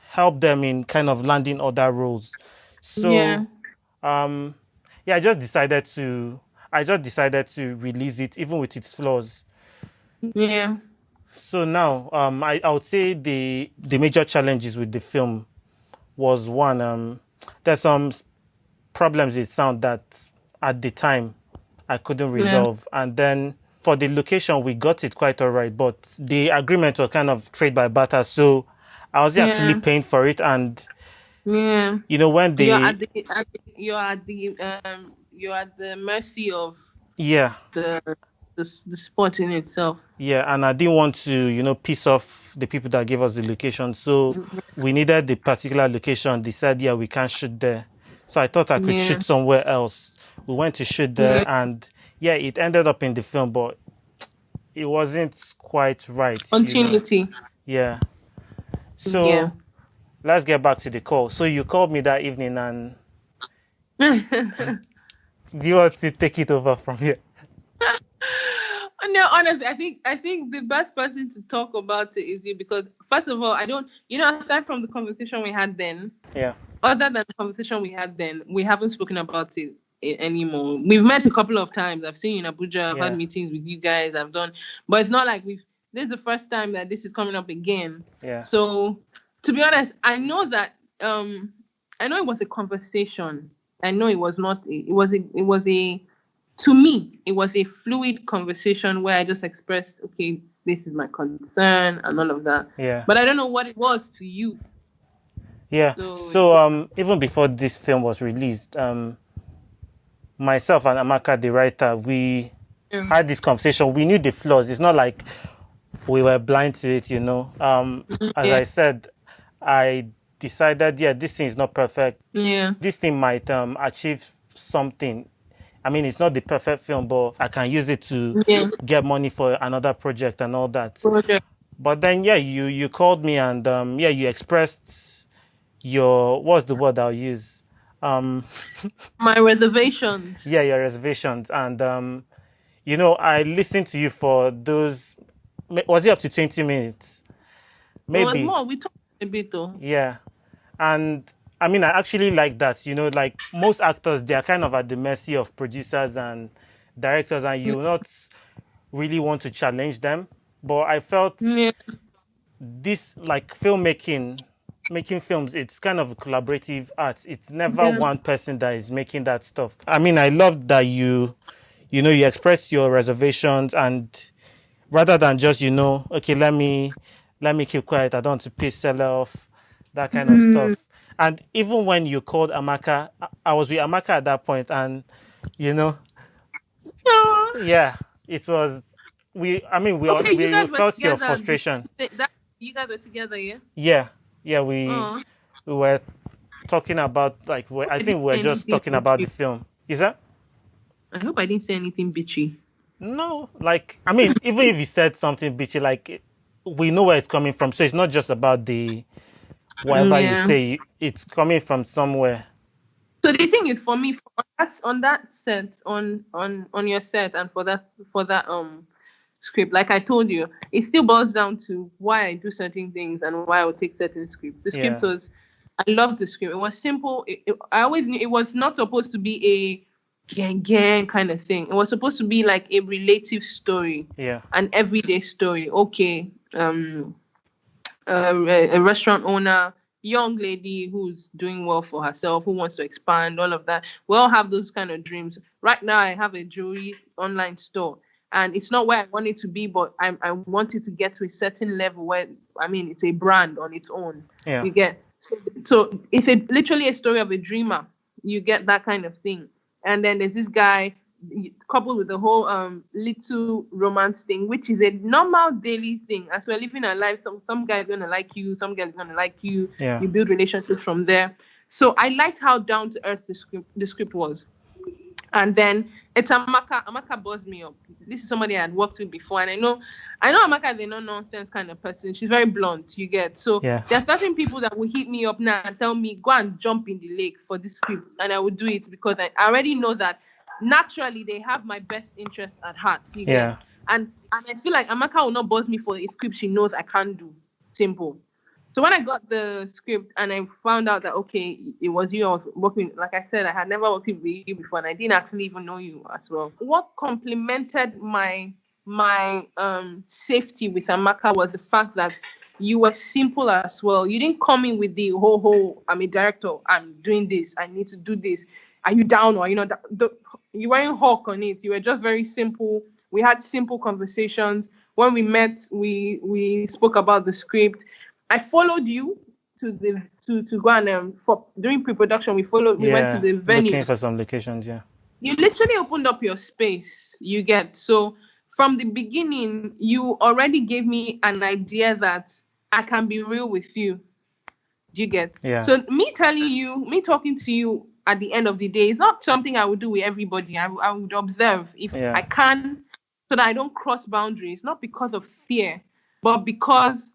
Speaker 1: help them in kind of landing other roles. So I just decided to release it, even with its flaws.
Speaker 2: Yeah.
Speaker 1: So now, I would say the major challenges with the film was one, there's some problems with sound that at the time I couldn't
Speaker 2: Yeah.
Speaker 1: resolve. And then for the location, we got it quite all right, but the agreement was kind of trade by barter. So I was actually
Speaker 2: Yeah.
Speaker 1: paying for it. And,
Speaker 2: Yeah.
Speaker 1: when
Speaker 2: You're
Speaker 1: they,
Speaker 2: at you're at the mercy of
Speaker 1: yeah,
Speaker 2: the the sport in itself.
Speaker 1: yeah. And I didn't want to, piss off the people that gave us the location. So we needed the particular location. They said, yeah, we can't shoot there. So I thought I could
Speaker 2: Yeah.
Speaker 1: shoot somewhere else. We went to shoot there,
Speaker 2: Yeah.
Speaker 1: and yeah, it ended up in the film, but it wasn't quite right.
Speaker 2: Continuity.
Speaker 1: Yeah.
Speaker 2: Yeah.
Speaker 1: So let's get back to the call. So you called me that evening, and do you want to take it over from here?
Speaker 2: No, honestly, I think the best person to talk about it is you, because first of all, I don't, aside from the conversation we had then,
Speaker 1: Yeah.
Speaker 2: other than the conversation we had then, we haven't spoken about it anymore. We've met a couple of times. I've seen you in Abuja. I've
Speaker 1: Yeah.
Speaker 2: had meetings with you guys. But it's not like this is the first time that this is coming up again.
Speaker 1: Yeah.
Speaker 2: So, to be honest, I know that I know it was a conversation. I know it was not. It was a. To me, it was a fluid conversation where I just expressed, okay, this is my concern and all of that.
Speaker 1: Yeah.
Speaker 2: But I don't know what it was to you.
Speaker 1: Yeah. So even before this film was released, myself and Amaka, the writer, we had this conversation. We knew the flaws. It's not like we were blind to it, As I said, I decided, yeah, this thing is not perfect.
Speaker 2: Yeah.
Speaker 1: This thing might achieve something. I mean, it's not the perfect film, but I can use it to get money for another project and all that. But then, yeah, you called me, and yeah, you expressed what's the word I'll use?
Speaker 2: My reservations.
Speaker 1: Yeah, your reservations. And, I listened to you for those, was it up to 20 minutes? Maybe.
Speaker 2: It was more. We talked a bit though.
Speaker 1: Yeah. And I mean, I actually like that, like most actors, they are kind of at the mercy of producers and directors, and you not really want to challenge them. But I felt this, like making films, it's kind of a collaborative art. It's never one person that is making that stuff. I mean, I love that you express your reservations, and rather than just, okay, let me keep quiet, I don't want to piss seller off, that kind of stuff. And even when you called Amaka, I was with Amaka at that point, and yeah, it was. We felt your frustration.
Speaker 2: You guys were together, yeah?
Speaker 1: Yeah. We were talking about, like, I think we were just talking about the film. Is that?
Speaker 2: I hope I didn't say anything bitchy.
Speaker 1: No, like, I mean, even if you said something bitchy, like, we know where it's coming from. So it's not just about the whatever you say, it's coming from somewhere.
Speaker 2: So the thing is, for me, on that set, on your set, and for that script, like I told you, it still boils down to why I do certain things and why I would take certain scripts. The script was, I loved the script. It was simple. I always knew it was not supposed to be a gang kind of thing. It was supposed to be like a relative story, an everyday story. Okay, a restaurant owner, young lady who's doing well for herself, who wants to expand, all of that. We all have those kind of dreams. Right now, I have a jewelry online store, and it's not where I want it to be, but I want it to get to a certain level where, I mean, it's a brand on its own.
Speaker 1: Yeah.
Speaker 2: You get, so it's literally a story of a dreamer. You get that kind of thing. And then there's this guy, coupled with the whole little romance thing, which is a normal daily thing. As we're living our life, some guy's gonna like you, some guy's gonna like you.
Speaker 1: Yeah.
Speaker 2: You build relationships from there. So I liked how down to earth the script was. And then it's Amaka. Amaka buzzed me up. This is somebody I had worked with before, and I know Amaka is a no-nonsense kind of person. She's very blunt, you get. So there are certain people that will hit me up now and tell me, go and jump in the lake for this script, and I will do it because I already know that naturally they have my best interest at heart. You get? And I feel like Amaka will not buzz me for a script she knows I can't do. Simple. So when I got the script and I found out that, okay, it was you I was working with, like I said, I had never worked with you before, and I didn't actually even know you as well. What complemented my my safety with Amaka was the fact that you were simple as well. You didn't come in with the whole I'm a director, I'm doing this, I need to do this. Are you down? Or you weren't hawk on it. You were just very simple. We had simple conversations. When we met, we spoke about the script. I followed you to go and for during pre-production we went to the venue.
Speaker 1: Looking for some locations, yeah.
Speaker 2: You literally opened up your space, you get. So from the beginning, you already gave me an idea that I can be real with you. You get.
Speaker 1: Yeah.
Speaker 2: So me talking to you at the end of the day is not something I would do with everybody. I would observe if I can, so that I don't cross boundaries, not because of fear, but because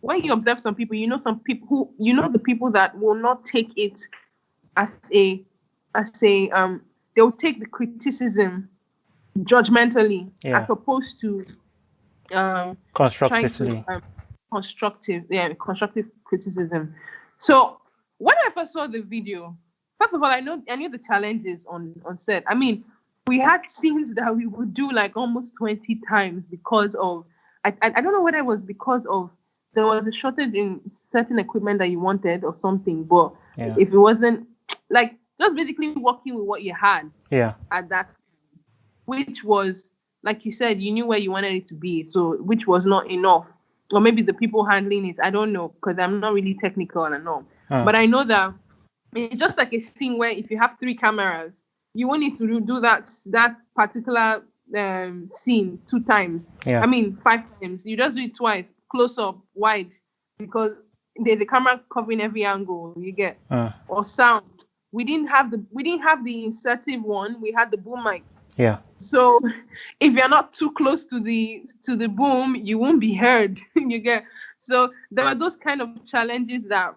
Speaker 2: when you observe some people, some people the people that will not take it as a they'll take the criticism judgmentally as opposed to
Speaker 1: constructively.
Speaker 2: Constructive criticism. So when I first saw the video, first of all, I knew the challenges on set. I mean, we had scenes that we would do like almost 20 times because of I don't know whether it was because of there was a shortage in certain equipment that you wanted or something, but if it wasn't like just basically working with what you had at that, which was, like you said, you knew where you wanted it to be, so which was not enough. Or maybe the people handling it, I don't know, because I'm not really technical and all. But I know that it's just like a scene where if you have 3 cameras, you won't need to do that particular scene 2 times. I mean 5 times. You just do it twice, close up, wide, because there's a camera covering every angle you get. Or sound. We didn't have the insertive one. We had the boom mic.
Speaker 1: Yeah.
Speaker 2: So if you're not too close to the boom, you won't be heard. You get. So there are those kind of challenges that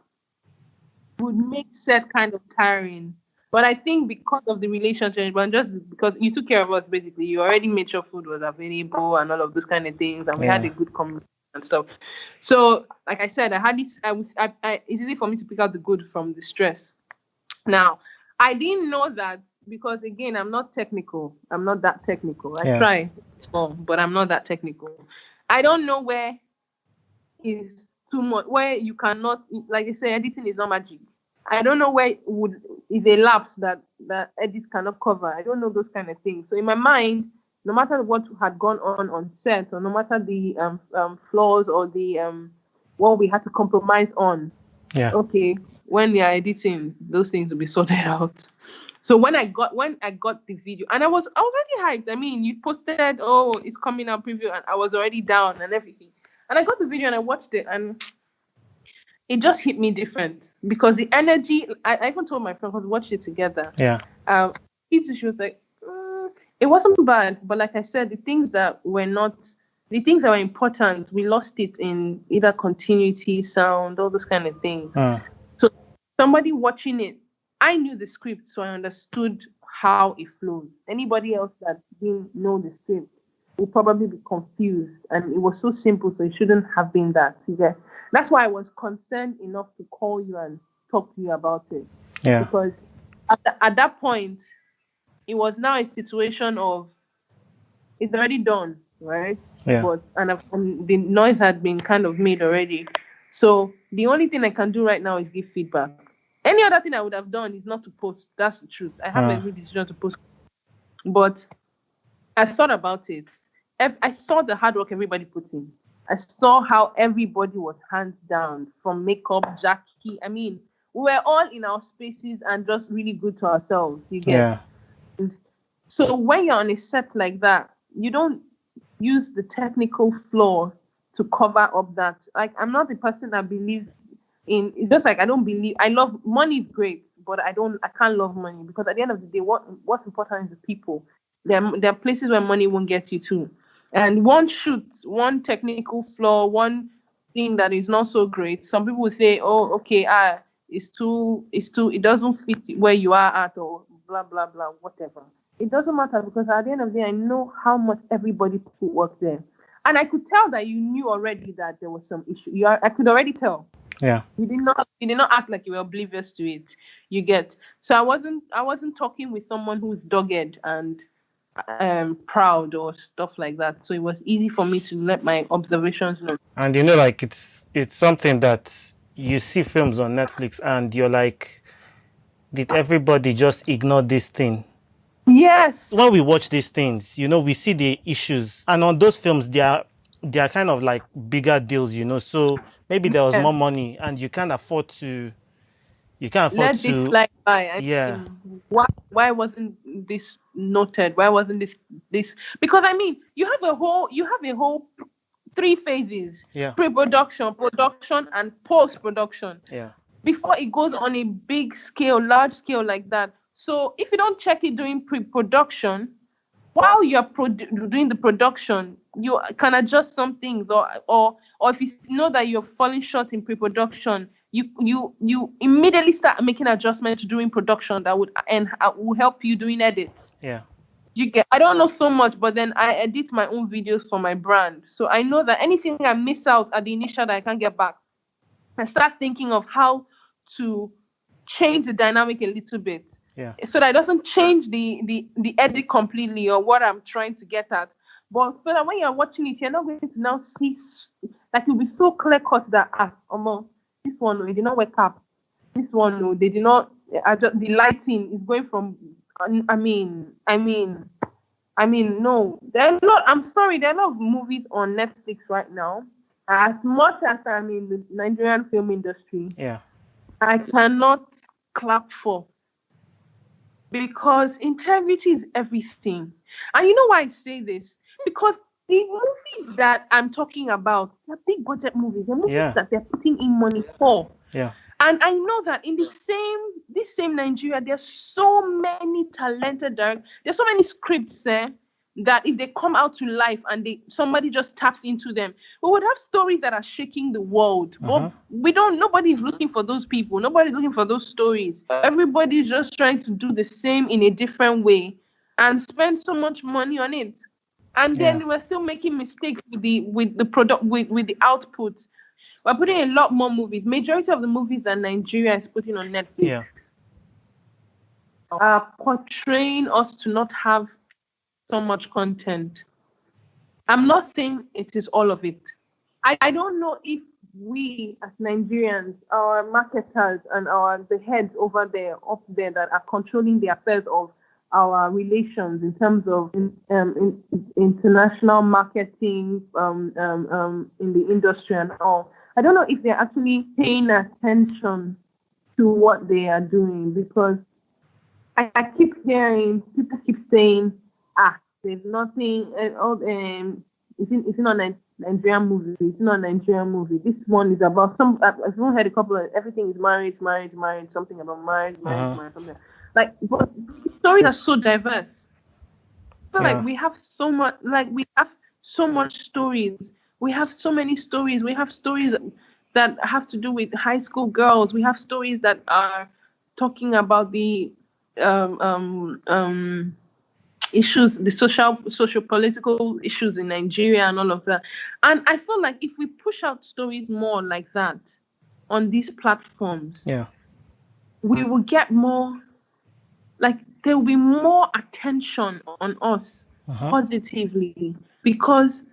Speaker 2: would make set kind of tiring. But I think because of the relationship, but just because you took care of us, basically, you already made sure food was available and all of those kind of things, and we had a good communication and stuff. So, like I said, I had this. It's easy for me to pick out the good from the stress. Now, I didn't know that because, again, I'm not technical. I'm not that technical. I try, but I'm not that technical. I don't know where is too much, where you cannot, like I say, editing is not magic. I don't know where is a lapse that edits cannot cover. I don't know those kind of things. So in my mind, no matter what had gone on set, or no matter the flaws or the what we had to compromise on, okay, when they are editing, those things will be sorted out. So when I got the video, and I was already hyped. I mean, you posted, oh, it's coming out preview, and I was already down and everything. And I got the video and I watched it, and it just hit me different because the energy. I even told my friend because we watched it together.
Speaker 1: Yeah.
Speaker 2: She was like, it wasn't bad, but like I said, the things that were important, we lost it in either continuity, sound, all those kind of things. So somebody watching it, I knew the script, so I understood how it flows. Anybody else that didn't know the script will probably be confused, and it was so simple, so it shouldn't have been that. Yeah. That's why I was concerned enough to call you and talk to you about it.
Speaker 1: Yeah.
Speaker 2: Because at that point, it was now a situation of it's already done, right?
Speaker 1: Yeah.
Speaker 2: But and the noise had been kind of made already. So the only thing I can do right now is give feedback. Any other thing I would have done is not to post. That's the truth. I have every decision to post. But I thought about it. I saw the hard work everybody put in. I saw how everybody was hands down, from makeup, Jackie. I mean, we were all in our spaces and just really good to ourselves. You get?
Speaker 1: Yeah.
Speaker 2: And so when you're on a set like that, you don't use the technical flaw to cover up that. Like, I'm not the person that believes in. It's just like I love money is great, but I can't love money, because at the end of the day, what's important is the people. There are places where money won't get you to. And one shoot, one technical flaw, one thing that is not so great, some people will say, oh, okay, it doesn't fit where you are at, or blah, blah, blah, whatever. It doesn't matter, because at the end of the day, I know how much everybody put work there. And I could tell that you knew already that there was some issue. I could already tell.
Speaker 1: Yeah.
Speaker 2: You did not act like you were oblivious to it. You get. So I wasn't talking with someone who's dogged and proud or stuff like that. So it was easy for me to let my observations know.
Speaker 1: And you know, like it's something that you see films on Netflix and you're like, did everybody just ignore this thing?
Speaker 2: Yes.
Speaker 1: When we watch these things, you know, we see the issues, and on those films, they are kind of like bigger deals, you know. So maybe there was more money, and you can't afford to.
Speaker 2: Let this slide by. I mean, why wasn't this noted? Why wasn't this? Because I mean, you have a whole 3 phases: pre-production, production, and post-production.
Speaker 1: Yeah.
Speaker 2: Before it goes on a big scale, large scale like that. So if you don't check it during pre-production, while you're doing the production, you can adjust some things, or if you know that you're falling short in pre-production, you immediately start making adjustments during production that would help you doing edits.
Speaker 1: Yeah.
Speaker 2: I don't know so much, but then I edit my own videos for my brand, so I know that anything I miss out at the initial that I can't get back, I start thinking of how to change the dynamic a little bit.
Speaker 1: Yeah.
Speaker 2: So that it doesn't change the edit completely or what I'm trying to get at. But so that when you're watching it, you're not going to now see, like, you'll be so clear cut that this one, no, they did not wake up. This one, no, they did not adjust. The lighting is going from I mean, no. There are a lot of movies on Netflix right now. As much as I'm in the Nigerian film industry, I cannot clap for, because integrity is everything. And you know why I say this? Because the movies that I'm talking about, they're big budget movies. They're movies that they're putting in money for.
Speaker 1: Yeah.
Speaker 2: And I know that in this same Nigeria, there's so many talented directors. There's so many scripts there that if they come out to life and somebody just taps into them, we would have stories that are shaking the world. But nobody's looking for those people. Nobody's looking for those stories. Everybody's just trying to do the same in a different way and spend so much money on it. And then we're still making mistakes with the product, with the output. We're putting a lot more movies. Majority of the movies that Nigeria is putting on Netflix are portraying us to not have so much content. I'm not saying it is all of it. I don't know if we as Nigerians, our marketers and the heads up there that are controlling the affairs of our relations in terms of international marketing in the industry and all. I don't know if they're actually paying attention to what they are doing, because I keep hearing people keep saying, there's nothing. It's not a Nigerian movie. It's not a Nigerian movie. This one is about some. I've even heard a couple of everything is marriage, something about marriage, something. Like, but stories are so diverse. I feel like we have so much. Like, we have so much stories. We have so many stories. We have stories that have to do with high school girls. We have stories that are talking about the issues, the social political issues in Nigeria and all of that. And I feel like if we push out stories more like that on these platforms, we will get more, like, there will be more attention on us positively, because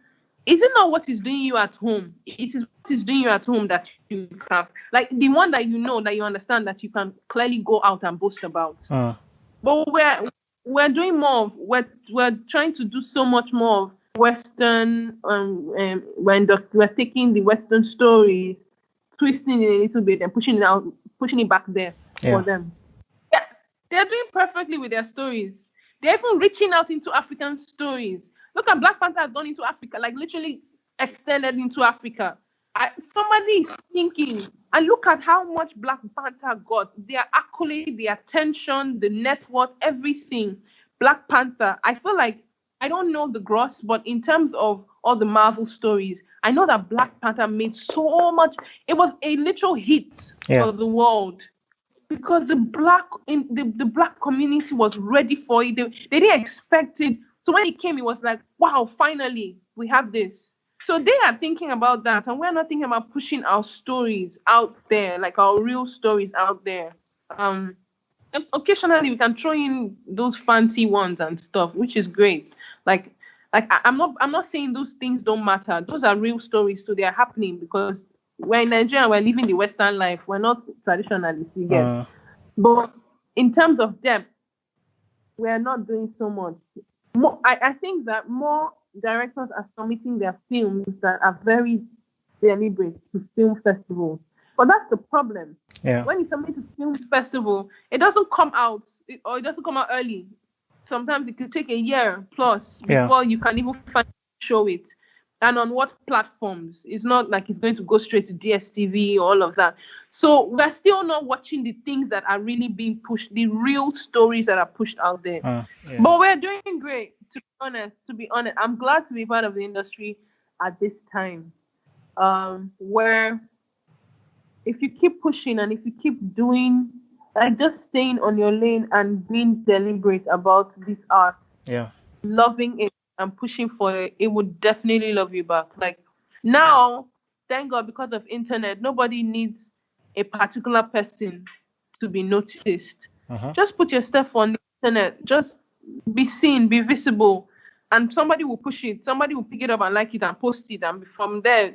Speaker 2: is it not what is doing you at home? It is what is doing you at home that you have, like, the one that you know, that you understand, that you can clearly go out and boast about. But we're doing more of, we're trying to do so much more of Western, we're taking the Western stories, twisting it a little bit and pushing it back there for them. Yeah, they're doing perfectly with their stories. They're even reaching out into African stories. Look at Black Panther has gone into Africa, like literally extended into Africa. Somebody is thinking, and look at how much Black Panther got. Their accolade, the attention, the network, everything. Black Panther, I feel like, I don't know the gross, but in terms of all the Marvel stories, I know that Black Panther made so much. It was a literal hit for the world, because the black community was ready for it. They didn't expect it. So when it came, it was like, wow, finally, we have this. So they are thinking about that, and we're not thinking about pushing our stories out there, like our real stories out there. And occasionally we can throw in those fancy ones and stuff, which is great. I'm not saying those things don't matter. Those are real stories, so they are happening because we're in Nigeria, we're living the Western life. We're not traditionalists, you get. But in terms of depth, we are not doing so much. I think that more directors are submitting their films that are very deliberate to film festivals. But that's the problem.
Speaker 1: Yeah.
Speaker 2: When you submit to film festival, it doesn't come out, or it doesn't come out early. Sometimes it could take a year plus before you can even show it. And on what platforms? It's not like it's going to go straight to DSTV or all of that. So we're still not watching the things that are really being pushed, the real stories that are pushed out there. But we're doing great, to be honest. I'm glad to be part of the industry at this time. Where if you keep pushing and if you keep doing, like just staying on your lane and being deliberate about this art, loving it and pushing for it, it would definitely love you back. Like now, thank God, because of internet, nobody needs a particular person to be noticed. Just put your stuff on the internet, just be seen, be visible, and somebody will push it. Somebody will pick it up and like it and post it, and from there,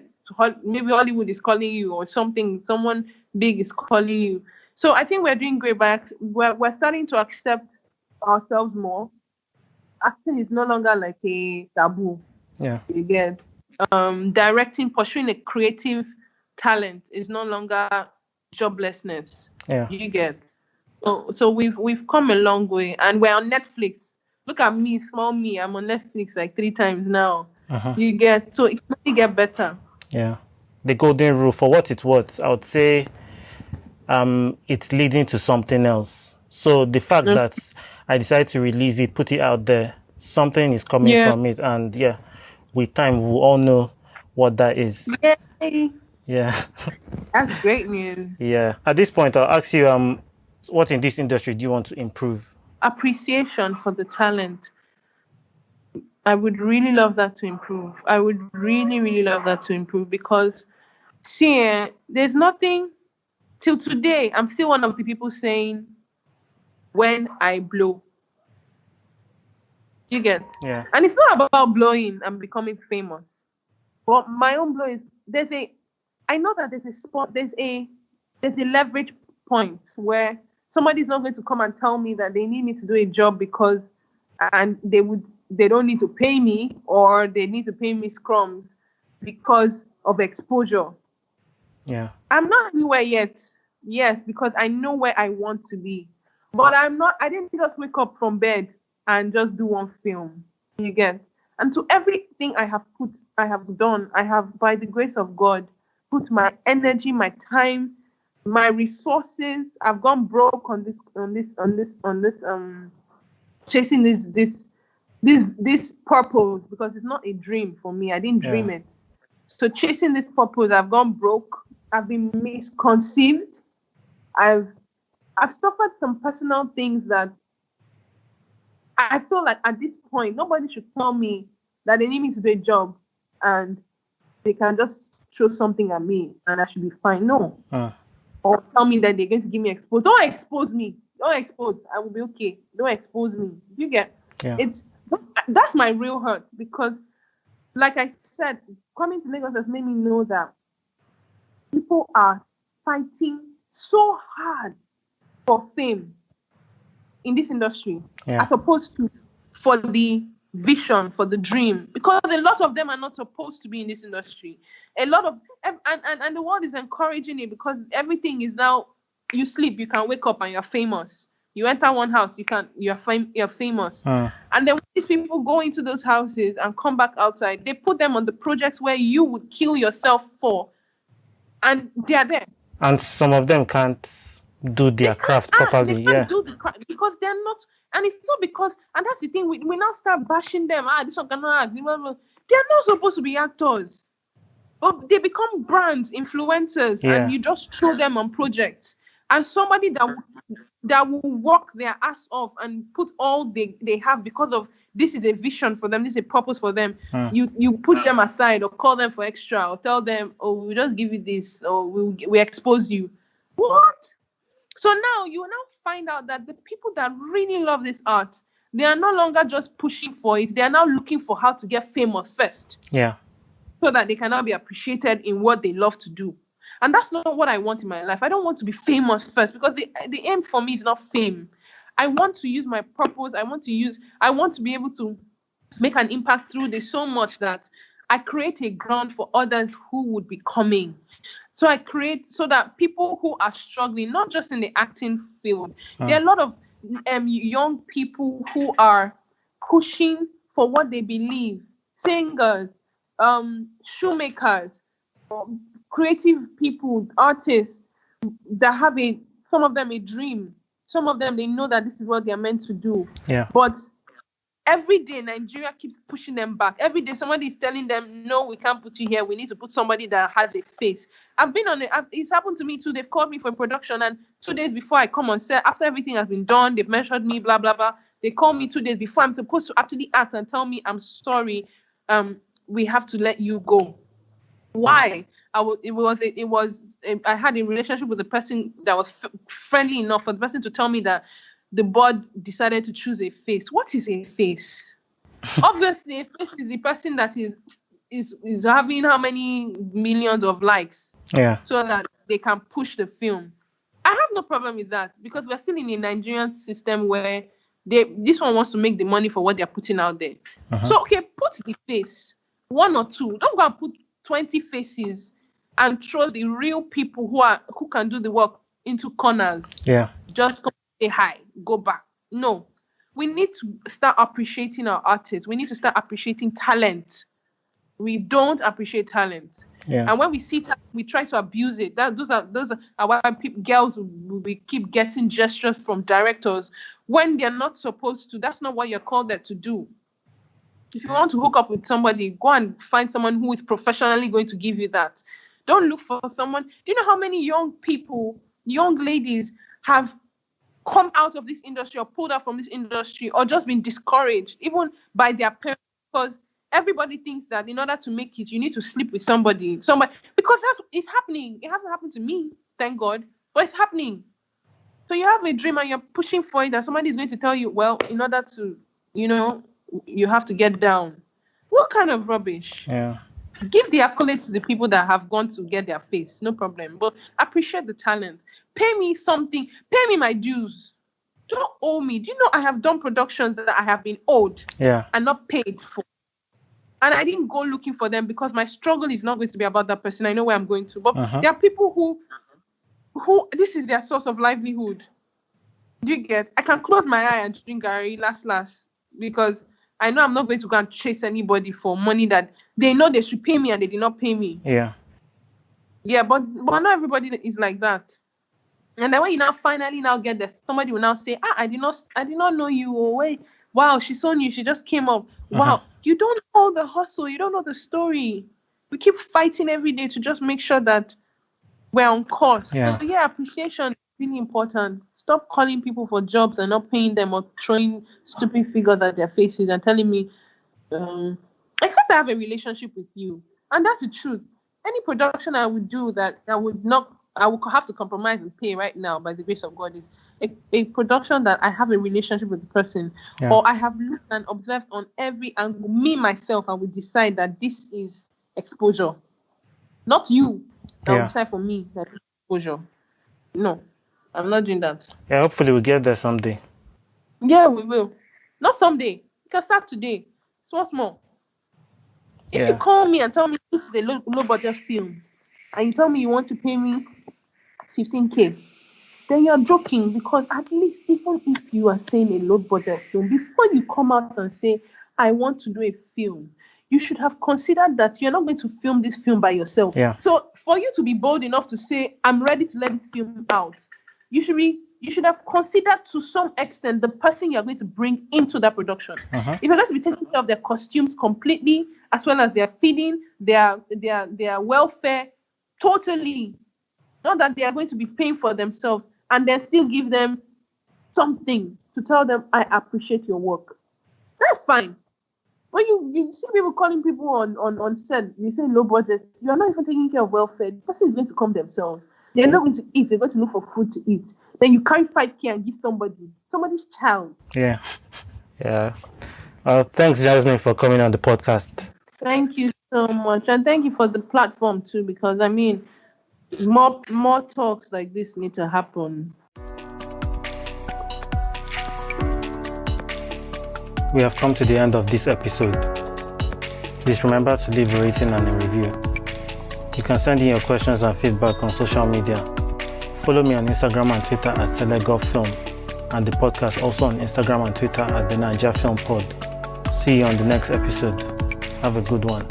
Speaker 2: maybe Hollywood is calling you or something. Someone big is calling you. So I think we're doing great, but we're starting to accept ourselves more. Acting is no longer like a taboo.
Speaker 1: Yeah.
Speaker 2: You get directing, pursuing a creative talent is no longer joblessness.
Speaker 1: Yeah.
Speaker 2: You get. So we've come a long way, and we're on Netflix. Look at me, small me. I'm on Netflix like 3 times now. You get. So it can only get better.
Speaker 1: Yeah. The golden rule, for what it's worth, I would say it's leading to something else. So the fact that I decided to release it, put it out there, something is coming from it. And with time, we'll all know what that is.
Speaker 2: Yay.
Speaker 1: Yeah.
Speaker 2: That's great news.
Speaker 1: Yeah. At this point, I'll ask you, what in this industry do you want to improve?
Speaker 2: Appreciation for the talent. I would really love that to improve. I would really, really love that to improve because, see, there's nothing, till today, I'm still one of the people saying, when I blow. You get?
Speaker 1: Yeah.
Speaker 2: And it's not about blowing and becoming famous. But my own blow is, I know that there's a spot, there's a leverage point where somebody's not going to come and tell me that they need me to do a job because, and they don't need to pay me, or they need to pay me scrums because of exposure.
Speaker 1: Yeah.
Speaker 2: I'm not anywhere yet. Yes, because I know where I want to be. But I didn't just wake up from bed and just do one film. You get? And to everything I have done, I have, by the grace of God, put my energy, my time, my resources. I've gone broke on this chasing this purpose, because it's not a dream for me. I didn't dream it. So chasing this purpose, I've gone broke. I've been misconceived. I've suffered some personal things that I feel like at this point, nobody should tell me that they need me to do a job and they can just throw something at me and I should be fine. No. Or tell me that they're going to give me exposure. Don't expose me. Don't expose. I will be okay. Don't expose me. You get?
Speaker 1: Yeah.
Speaker 2: That's my real hurt, because like I said, coming to Lagos has made me know that people are fighting so hard for fame in this industry, as opposed to for the vision, for the dream, because a lot of them are not supposed to be in this industry. A lot of and the world is encouraging it, because everything is now, you sleep, you can wake up and you're famous. You enter one house, you're famous. And then when these people go into those houses and come back outside, they put them on the projects where you would kill yourself for, and they are there.
Speaker 1: And some of them can't do their craft properly.
Speaker 2: They can't do the craft because they're not, and it's not because, and that's the thing, we now start bashing them. This one cannot act. They're not supposed to be actors, but they become brands, influencers, and you just throw them on projects. And somebody that will work their ass off and put all they have, because of this is a vision for them, this is a purpose for them. You push them aside, or call them for extra, or tell them, oh, we'll just give you this, or we expose you. What? So now you will now find out that the people that really love this art, they are no longer just pushing for it. They are now looking for how to get famous first.
Speaker 1: Yeah.
Speaker 2: So that they can now be appreciated in what they love to do. And that's not what I want in my life. I don't want to be famous first, because the aim for me is not fame. I want to use my purpose. I want to be able to make an impact through this so much that I create a ground for others who would be coming. So I create so that people who are struggling, not just in the acting field, there are a lot of young people who are pushing for what they believe. Singers, shoemakers, creative people, artists that have some of them a dream. Some of them, they know that this is what they are meant to do.
Speaker 1: Yeah.
Speaker 2: But every day, Nigeria keeps pushing them back. Every day, somebody is telling them, no, we can't put you here. We need to put somebody that has a face. I've been on it. It's happened to me too. They've called me for production, and 2 days before I come on set, after everything has been done, they've measured me, blah, blah, blah. They call me 2 days before I'm supposed to actually act and tell me, I'm sorry, we have to let you go. Why? I had a relationship with a person that was friendly enough for the person to tell me that the board decided to choose a face. What is a face? Obviously, a face is the person that is having how many millions of likes.
Speaker 1: Yeah.
Speaker 2: So that they can push the film. I have no problem with that, because we're still in a Nigerian system where this one wants to make the money for what they're putting out there. So, okay, put the face, 1 or 2. Don't go and put 20 faces and throw the real people who can do the work into corners.
Speaker 1: Yeah.
Speaker 2: Just come say hi, go back. No. We need to start appreciating our artists. We need to start appreciating talent. We don't appreciate talent.
Speaker 1: Yeah.
Speaker 2: And when we see talent, we try to abuse it. Those are why girls we keep getting gestures from directors when they're not supposed to. That's not what you're called there to do. If you want to hook up with somebody, go and find someone who is professionally going to give you that. Don't look for someone. Do you know how many young ladies have come out of this industry or pulled out from this industry or just been discouraged, even by their parents? Because everybody thinks that in order to make it, you need to sleep with somebody. Because it's happening. It hasn't happened to me, thank God, but it's happening. So you have a dream and you're pushing for it, and somebody is going to tell you, well, in order to, you have to get down. What kind of rubbish?
Speaker 1: Yeah.
Speaker 2: Give the accolades to the people that have gone to get their face, no problem. But appreciate the talent. Pay me something. Pay me my dues. Don't owe me. Do you know I have done productions that I have been owed and not paid for? And I didn't go looking for them because my struggle is not going to be about that person. I know where I'm going to. But there are people who this is their source of livelihood. Do you get? I can close my eye and drink Gary last, because I know I'm not going to go and chase anybody for money that they know they should pay me and they did not pay me.
Speaker 1: Yeah.
Speaker 2: Yeah, but not everybody is like that. And then when you now finally get there, somebody will now say, I did not know you. Oh, wait, wow, she's so new. She just came up. Wow, you don't know the hustle. You don't know the story. We keep fighting every day to just make sure that we're on course.
Speaker 1: Yeah.
Speaker 2: So appreciation is really important. Stop calling people for jobs and not paying them or throwing stupid figures at their faces and telling me, except I have a relationship with you. And that's the truth. Any production I would do that I would have to compromise and pay right now by the grace of God is a production that I have a relationship with the person, or I have looked and observed on every angle. Me, myself, I would decide that this is exposure. Not you. That will decide for me that it's exposure. No, I'm not doing that.
Speaker 1: Yeah, hopefully we'll get there someday.
Speaker 2: Yeah, we will. Not someday. You can start today. Small. If you call me and tell me this is a low budget film, and you tell me you want to pay me 15K, then you're joking, because at least even if you are saying a low budget film, before you come out and say, I want to do a film, you should have considered that you're not going to film this film by yourself.
Speaker 1: Yeah.
Speaker 2: So for you to be bold enough to say, I'm ready to let this film out, you should have considered to some extent the person you're going to bring into that production. If you're going to be taking care of their costumes completely, as well as their feeding, their welfare, totally, not that they are going to be paying for themselves, and then still give them something to tell them, I appreciate your work. That's fine. When you see people calling people on set, you say low budget, you're not even taking care of welfare. The person is going to come themselves. They're not going to eat. They're going to look for food to eat. Then you carry 5K and give somebody's child.
Speaker 1: Yeah. Thanks, Jasmine, for coming on the podcast.
Speaker 2: Thank you so much, and thank you for the platform too, because I mean, more talks like this need to happen.
Speaker 1: We have come to the end of this episode. Please remember to leave a rating and a review. You can send in your questions and feedback on social media. Follow me on Instagram and Twitter at SelectGovFilm, and the podcast also on Instagram and Twitter at the Naija Film Pod. See you on the next episode. Have a good one.